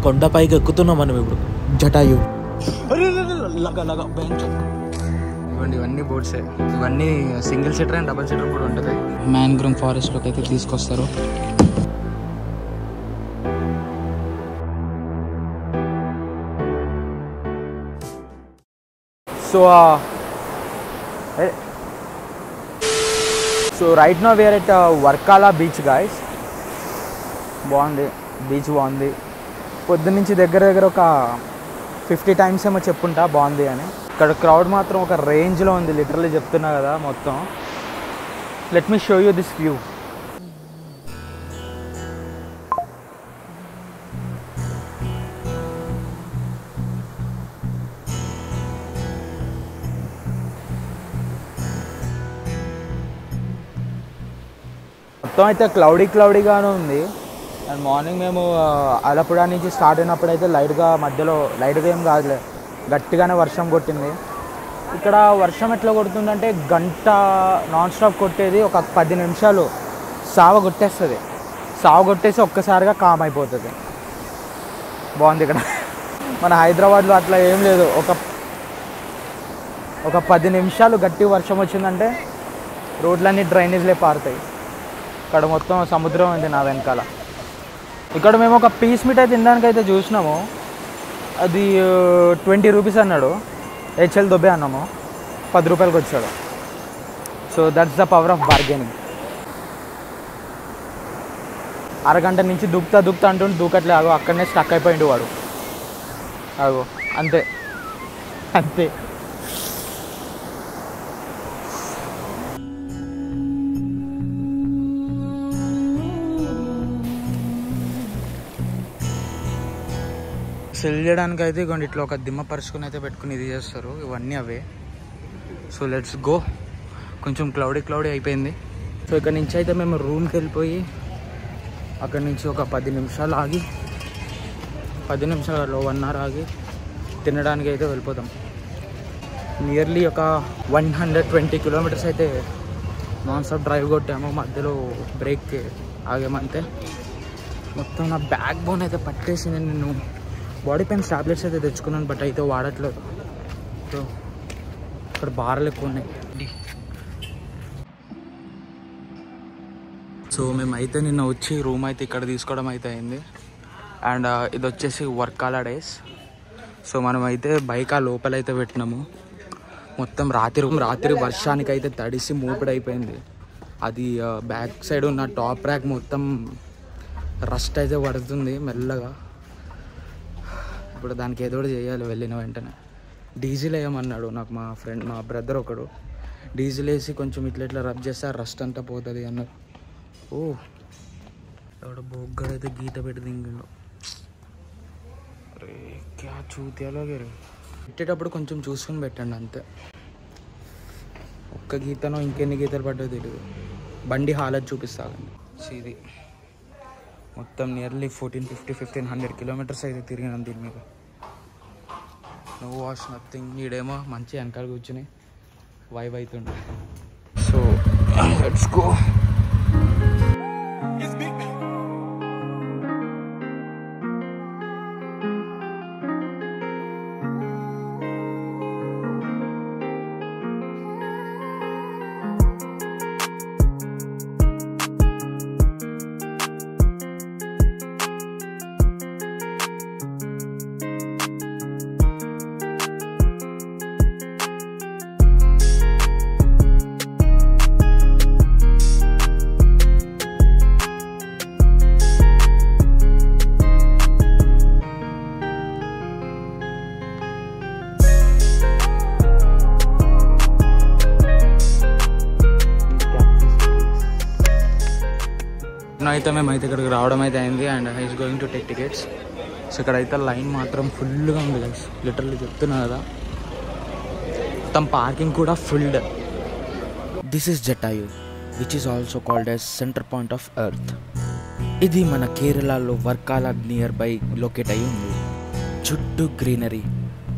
కొండపైకి ఎక్కుతున్నాం మనం ఇప్పుడు. జటాయు ఇవ్వండి, ఇవన్నీ బోట్సే. ఇవన్నీ single seater and double seater కూడా ఉంటుంది. మ్యాంగ్రోవ్ ఫారెస్ట్లోకి అయితే తీసుకొస్తారు. So right now we're at Varkala beach guys. బాగుంది బీచ్, బాగుంది. పొద్దున్నుంచి దగ్గర దగ్గర ఒక 50 times ఏమో చెప్పుంటా బాగుంది అని. ఇక్కడ క్రౌడ్ మాత్రం ఒక రేంజ్లో ఉంది, లిటరల్లీ చెప్తున్నా కదా మొత్తం. Let me show you this view. మొత్తం అయితే క్లౌడీగానే ఉంది. అండ్ మార్నింగ్ మేము అలపుడా నుంచి స్టార్ట్ అయినప్పుడు అయితే లైట్గా ఏం కాదులే, గట్టిగానే వర్షం కొట్టింది. ఇక్కడ వర్షం ఎట్లా కొడుతుందంటే గంట నాన్ స్టాప్ కొట్టేది, ఒక 10 నిమిషాలు సావ కొట్టేసి ఒక్కసారిగా కామ్ అయిపోతుంది. బాగుంది ఇక్కడ. మన హైదరాబాద్లో అట్లా ఏం లేదు. ఒక 10 నిమిషాలు గట్టి వర్షం వచ్చిందంటే రోడ్లన్నీ డ్రైనేజ్లే పారుతాయి. ఇక్కడ మొత్తం సముద్రం ఉంది నా వెనకాల. ఇక్కడ మేము ఒక పీస్ మీట్ అయితే తినడానికైతే చూసినాము. అది 20 రూపీస్ అన్నాడు. హెచ్ఎల్ దొబ్బే అన్నాము, 10 రూపాయలకి వచ్చాడు. So that's the power of bargaining. అరగంట నుంచి దుక్తా అంటుంటే దూకట్లే, ఆగో అక్కడనే స్టక్ అయిపోయిండు వాడు. ఆగో అంతే. సెల్ చేయడానికి అయితే ఇవ్వండి ఇట్లా ఒక దిమ్మ పరుచుకుని అయితే పెట్టుకుని ఇది చేస్తారు. ఇవన్నీ అవే. So let's go. కొంచెం క్లౌడీ అయిపోయింది. సో ఇక్కడ నుంచి అయితే మేము రూమ్కి వెళ్ళిపోయి అక్కడి నుంచి ఒక 10 నిమిషాలు ఆగి 1 hour ఆగి తినడానికి అయితే వెళ్ళిపోతాం. నియర్లీ ఒక 120 kilometers అయితే నాన్ స్టాప్ డ్రైవ్ కొట్టాము. మధ్యలో బ్రేక్ ఆగామంతే. మొత్తం నా బ్యాక్ బోన్ అయితే పట్టేసింది. నేను బాడీ పెయిన్స్ టాబ్లెట్స్ అయితే తెచ్చుకున్నాను, బట్ అయితే వాడట్లేదు. సో ఇక్కడ బార్లు ఎక్కువ ఉన్నాయి. సో మేమైతే నిన్న వచ్చి రూమ్ అయితే ఇక్కడ తీసుకోవడం అయితే అయింది. అండ్ ఇది వచ్చేసి వర్కాలా డేస్. సో మనమైతే బైక్ ఆ లోపలైతే పెట్టినాము. మొత్తం రాత్రి వర్షానికి అయితే తడిసి మూపిడి అయిపోయింది. అది బ్యాక్ సైడ్ ఉన్న టాప్ ర్యాక్ మొత్తం రస్ట్ అయితే పడుతుంది మెల్లగా. ఇప్పుడు దానికి ఏదో ఒకటి చేయాలి. వెళ్ళిన వెంటనే డీజిల్ వేయమన్నాడు నాకు మా బ్రదర్ ఒకడు. డీజిల్ వేసి కొంచెం ఇట్లా రబ్ చేస్తే రస్ట్ అంతా పోతుంది అన్నారు. ఓ ఎవడ బొగ్గడు అయితే గీత పెట్టి దింగిండు. అరే క్యా చూత్యాలో పెట్టేటప్పుడు కొంచెం చూసుకుని పెట్టండి అంతే. ఒక్క గీతనో ఇంకెన్ని గీతలు పడ్డాయో తెలియదు. బండి హాలత్ చూపిస్తాగండి. ఇది మొత్తం నియర్లీ 1450-1500 kilometers అయితే తిరిగినాం దీని మీద. No wash nothing. ఈడేమో మంచి వెనకాల కూర్చుని వైబ్ అవుతుండే. So let's go. అయితే మేమైతే ఇక్కడికి రావడం అయితే అయింది. And he's going to take tickets. So ఇక్కడైతే లైన్ మాత్రం ఫుల్గా ఉంది గైస్, లిటరల్లీ చెప్తున్నా కదా. మొత్తం పార్కింగ్ కూడా filled. This is Jatayu which is also called as centre point of earth. ఇది మన కేరళలో వర్కాలా నియర్ బై లొకేట్ అయి ఉంది. చుట్టూ గ్రీనరీ,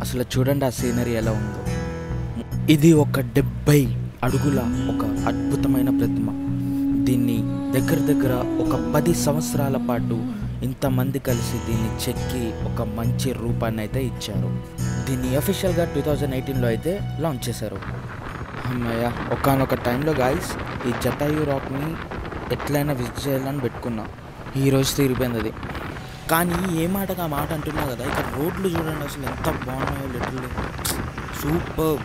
అసలు చూడండి ఆ సీనరీ ఎలా ఉందో. ఇది ఒక 70 అడుగుల ఒక అద్భుతమైన ప్రతిమ. దీన్ని దగ్గర ఒక 10 సంవత్సరాల పాటు ఇంతమంది కలిసి దీన్ని చెక్కి ఒక మంచి రూపాన్ని అయితే ఇచ్చారు. దీన్ని అఫీషియల్గా 2018లో అయితే లాంచ్ చేశారు. అమ్మయ్య, ఒకానొక టైంలో గాయస్ ఈ జటాయు రాక్ని ఎట్లయినా విజిట్ చేయాలని పెట్టుకున్నా. ఈరోజు తీరిపోయింది అది. కానీ ఏ మాటగా మాట అంటున్నా కదా, ఇక్కడ రోడ్లు చూడండి అసలు ఎంత బాగున్నాయో, లిటరల్లీ సూపర్.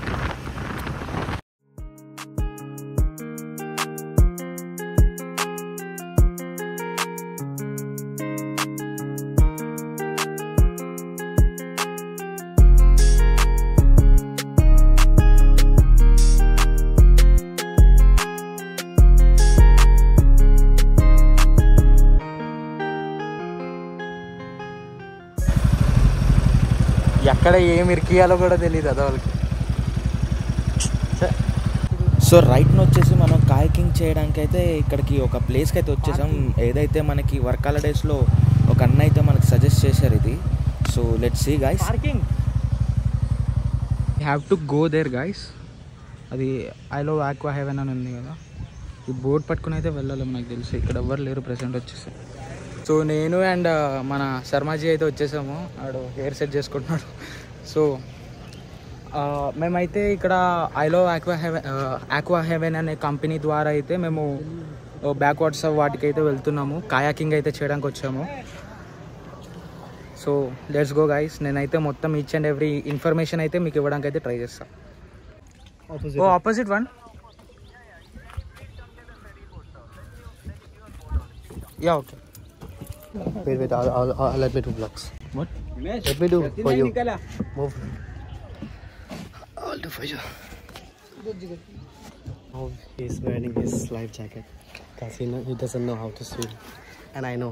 ఎక్కడ ఏమి ఇరికియాలో కూడా తెలియదు అదే వాళ్ళకి. సో రైట్ను వచ్చేసి మనం కాయకింగ్ చేయడానికి అయితే ఇక్కడికి ఒక ప్లేస్కి అయితే వచ్చేసాం. ఏదైతే మనకి వర్కాల డేస్లో ఒక అన్న అయితే మనకి సజెస్ట్ చేశారు ఇది. So let's see guys. Parking have to go there guys. అది ఐ లవ్ ఆక్వా హెవెన్ అని ఉంది కదా, ఈ బోట్ పట్టుకుని అయితే వెళ్ళాలి. నాకు తెలిసి ఇక్కడ ఎవ్వరు లేరు ప్రెసెంట్ వచ్చేసి. సో నేను అండ్ మన శర్మాజీ అయితే వచ్చేసాము. ఆడు హెయిర్ సెట్ చేసుకుంటున్నాడు. సో మేమైతే ఇక్కడ ఐ లవ్ ఆక్వా హెవెన్ అనే కంపెనీ ద్వారా అయితే మేము బ్యాక్వాటర్స్ వాటికి అయితే వెళ్తున్నాము. కాయాకింగ్ అయితే చేయడానికి వచ్చాము. So let's go guys. నేనైతే మొత్తం ఈచ్ అండ్ ఎవ్రీ ఇన్ఫర్మేషన్ అయితే మీకు ఇవ్వడానికి అయితే ట్రై చేస్తాను. Opposite one. Yeah okay. Wait, I'll let me do vlogs. What? Let me do for you. Move. I'll do for you. Oh, he's wearing his life jacket because he doesn't know how to swim, and I know,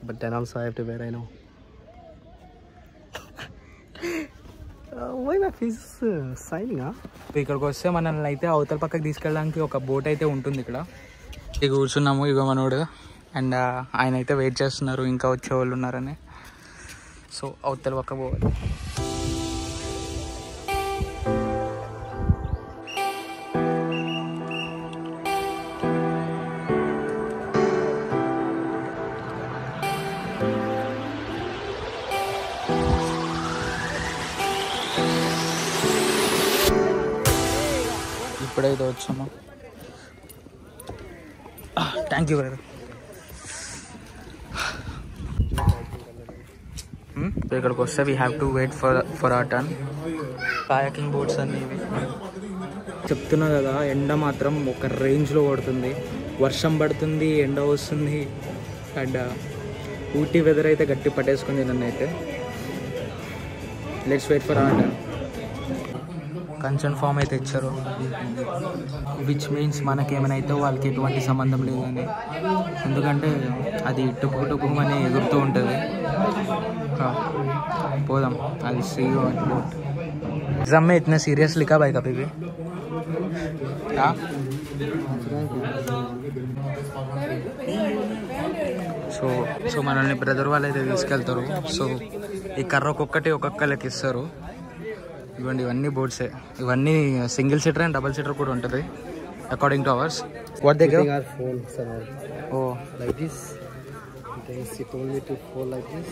but then also I have to wear. I know. Why my face is signing up? ఇక్కడికి వస్తే మనల్ని అయితే అవతల పక్కకి తీసుకెళ్ళడానికి ఒక boat అయితే ఉంటుంది. ఇక్కడ ఇక కూర్చున్నాము. ఇక మనోడు అండ్ ఆయన అయితే వెయిట్ చేస్తున్నారు, ఇంకా వచ్చే వాళ్ళు ఉన్నారని. సో అవతల పక్క పోవాలి. ఇప్పుడైతే వచ్చాము. Thank you brother. ఇక్కడికి వస్తే we have to wait for our turn. Kayaking boats అన్నీ ఇవి. చెప్తున్నా కదా, ఎండ మాత్రం ఒక రేంజ్లో కొడుతుంది. వర్షం పడుతుంది, ఎండ వస్తుంది, అండ్ ఊటీ వెదర్ అయితే గట్టి పట్టేసుకుంది నన్ను అయితే. Let's wait for our turn. Consent form అయితే ఇచ్చారు, విచ్ మీన్స్ మనకేమైనా అయితే వాళ్ళకి ఎటువంటి సంబంధం లేదని. ఎందుకంటే అది టుపుకు టుపుమని ఎగురుతూ ఉంటుంది. పోదాం. అది సీ బోట్. एग्जाम में इतने सीरियसली कब आएगा कभी भी? हाँ సో మనల్ని బ్రదర్ వాళ్ళు అయితే తీసుకెళ్తారు. సో ఈ కర్ర ఒక్కొక్క లెక్కిస్తారు. ఇవ్వండి, ఇవన్నీ బోట్సే. ఇవన్నీ single seater and double seater కూడా ఉంటుంది according two hours. What they give? Our phones and all. Oh, Like this. Then she told me to fold like this.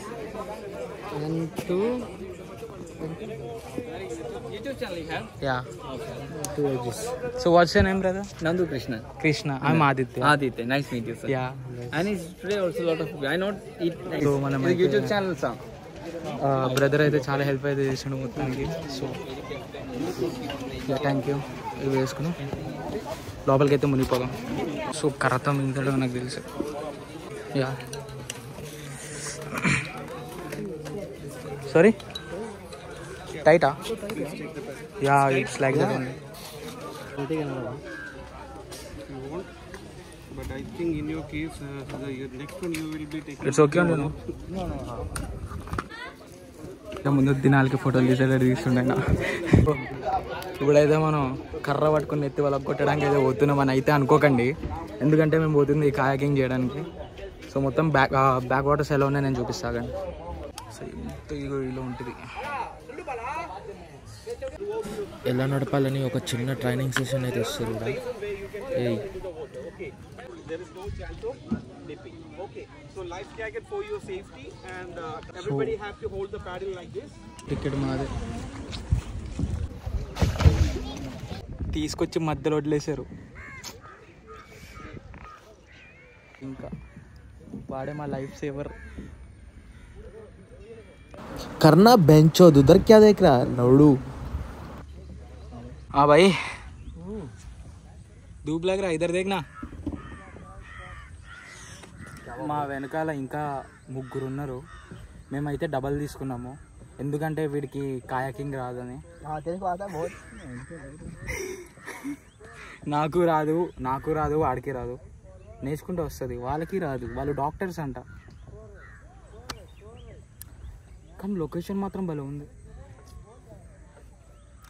And two yeah. two edges. So what's your name, brother? Nandu Krishna. Krishna. I'm Aditya. Aditya, nice meet you, sir. Yeah. And it's today also a lot of. I not eat. So మనం It's a YouTube channel, sir. Brother అయితే చాలా help అయితే చేసాడు మొత్తానికి. So thank you. ఇవి వేసుకుని లోపలికి అయితే మునిగిపోదాం. సో కర్రతో మింగడం నాకు తెలుసు. యా సారీ టైటా? Yeah it's like that only. But I think in your case, the next one you will be taking. It's okay అండి. ముందు దినాలకి ఫోటోలు తీసేటట్టు తీస్తుండే. ఇప్పుడైతే మనం కర్ర పట్టుకుని ఎత్తి వాళ్ళకి కొట్టడానికి అయితే పోతున్నామని అయితే అనుకోకండి. ఎందుకంటే మేము పోతుంది కాయాకింగ్ చేయడానికి. సో మొత్తం బ్యాక్ వాటర్స్ ఎలా ఉన్నాయి నేను చూపిస్తాను. సో ఇంత ఇలా ఉంటుంది. ఎలా నడపాలని ఒక చిన్న ట్రైనింగ్ సెషన్ అయితే వస్తారు. Okay. So life jacket for your safety, and everybody have to hold the paddle like this. Ticket మాది తీసుకొచ్చి మధ్యలో వదిలేశారు. ఇంకా వాడే మా లైఫ్ సేవర్. करना बेंचो उधर क्या देख रहा है लौड़ू. हाँ भाई धूप लग रहा है इधर देखना. మా వెనకాల ఇంకా ముగ్గురు ఉన్నారు. మేమైతే డబల్ తీసుకున్నాము ఎందుకంటే వీడికి కాయాకింగ్ రాదని. నాకు రాదు వాడికి రాదు. నేర్చుకుంటూ వస్తుంది, వాళ్ళకి రాదు. వాళ్ళు డాక్టర్స్ అంట. కానీ లొకేషన్ మాత్రం భలే ఉంది,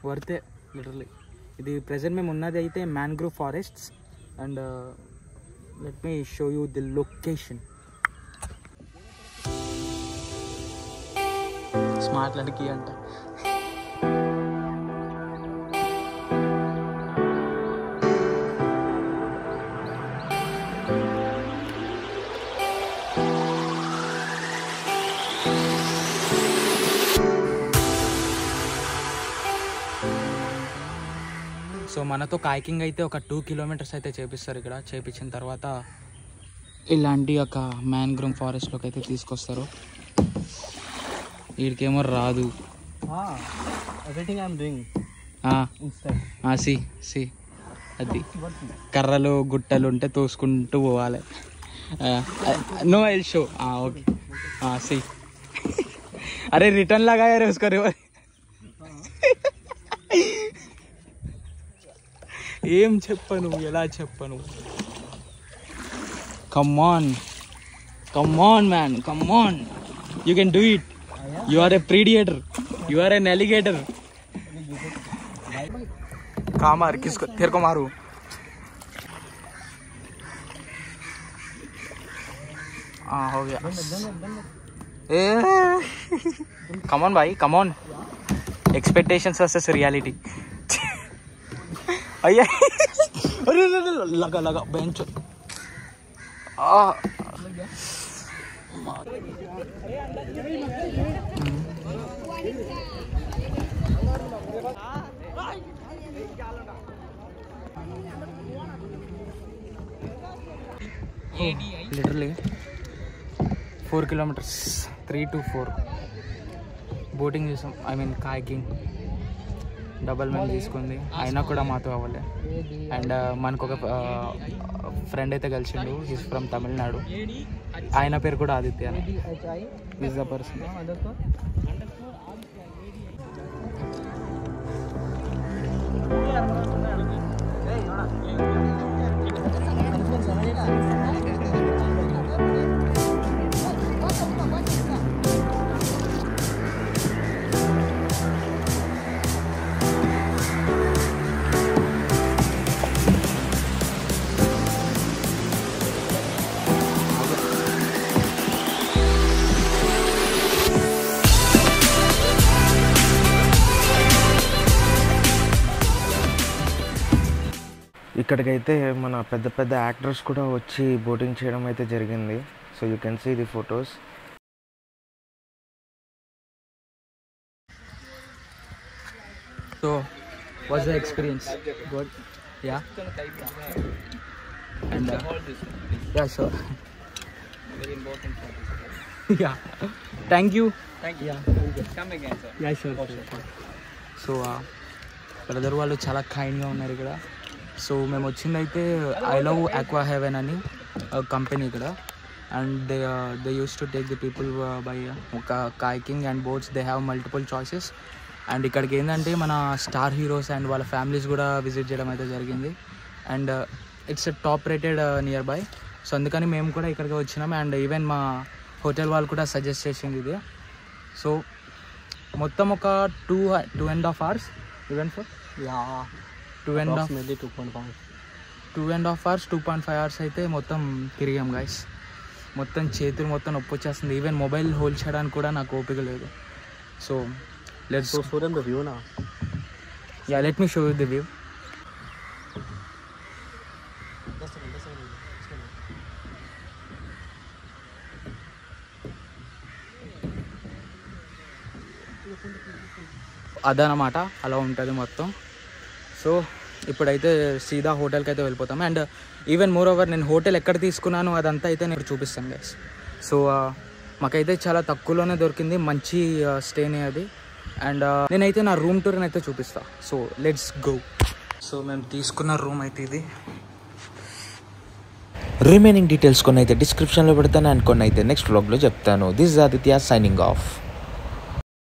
వర్తే లిటరలీ. ఇది ప్రెజెంట్ మేము ఉన్నది అయితే mangrove forests. And let me show you the location. Smart లడ్కి అంట. సో మనతో కాయకింగ్ అయితే ఒక 2 కిలోమీటర్స్ అయితే చేపిస్తారు. ఇక్కడ చేపించిన తర్వాత ఇలాంటి ఒక మ్యాంగ్రోవ్ ఫారెస్ట్లోకి అయితే తీసుకొస్తారు. వీడికేమో రాదు. Everything I'm doing సి అది కర్రలు గుట్టలు ఉంటే తోసుకుంటూ పోవాలి. No I'll show. Okay see. అరే రిటర్న్ లాగా వేసుకోరు. ఏం చెప్పను, ఎలా చెప్పను. Come on man, come on, you can do it. You are a predator, you are an alligator. కామార్ किसको तेरे को मारू. हो गया. ए कम ऑन भाई, come on. Expectations versus reality. अरे लगा bench. Literally 4 kilometres 3 to 4 boating చేసాం. I mean kayaking. Double men తీసుకుంది, అయినా కూడా మాతో అవ్వలే. అండ్ మనకు ఒక ఫ్రెండ్ అయితే కలిసిండు. Is from Tamil Nadu. ఆయన పేరు కూడా ఆదిత్య. Is the person. ఇక్కడికైతే మన పెద్ద పెద్ద యాక్టర్స్ కూడా వచ్చి బోటింగ్ చేయడం అయితే జరిగింది. So you can see the photos. So what's the experience? Good. Ya and ya sure. Very important. Ya thank you. Come again, sir. Ya sure. So brother వాళ్ళు చాలా కైండ్గా ఉన్నారు ఇక్కడ. సో మేము వచ్చిందైతే ఐ లవ్ ఆక్వా హెవెన్ అని company ఇక్కడ. And they use to take the people by kayaking and boats. They have multiple choices. And ఇక్కడికి ఏంటంటే మన స్టార్ హీరోస్ అండ్ వాళ్ళ ఫ్యామిలీస్ కూడా విజిట్ చేయడం అయితే జరిగింది. And it's top rated near by. So అందుకని మేము కూడా ఇక్కడికి వచ్చినాం. అండ్ ఈవెన్ మా హోటల్ వాళ్ళు కూడా సజెస్ట్ చేసింది ఇది. సో మొత్తం ఒక 2.5 hours even for 2.5 hours 2.5 hours అయితే మొత్తం తిరిగాం గైస్. మొత్తం చేతులు మొత్తం నొప్పి వచ్చేస్తుంది. ఈవెన్ మొబైల్ హోల్డ్ చేయడానికి కూడా నాకు ఓపిక లేదు. So let's show them the view now. Yeah, let me show you the view. అదనమాట, అలా ఉంటుంది మొత్తం. సో ఇప్పుడైతే సీదా హోటల్కి అయితే వెళ్ళిపోతాము. అండ్ ఈవెన్ మోర్ ఓవర్ నేను హోటల్ ఎక్కడ తీసుకున్నాను అదంతా అయితే నేను చూపిస్తాను గైస్. సో మాకైతే చాలా తక్కువలోనే దొరికింది, మంచి స్టేనే అది. అండ్ నేనైతే నా రూమ్ టూర్ని అయితే చూపిస్తాను. So let's go. సో మేము తీసుకున్న రూమ్ అయితే ఇది. రిమైనింగ్ డీటెయిల్స్ కొన్ని అయితే డిస్క్రిప్షన్లో పెడతాను అండ్ కొన్ని అయితే నెక్స్ట్ వ్లాగ్లో చెప్తాను. This is Aditya signing off.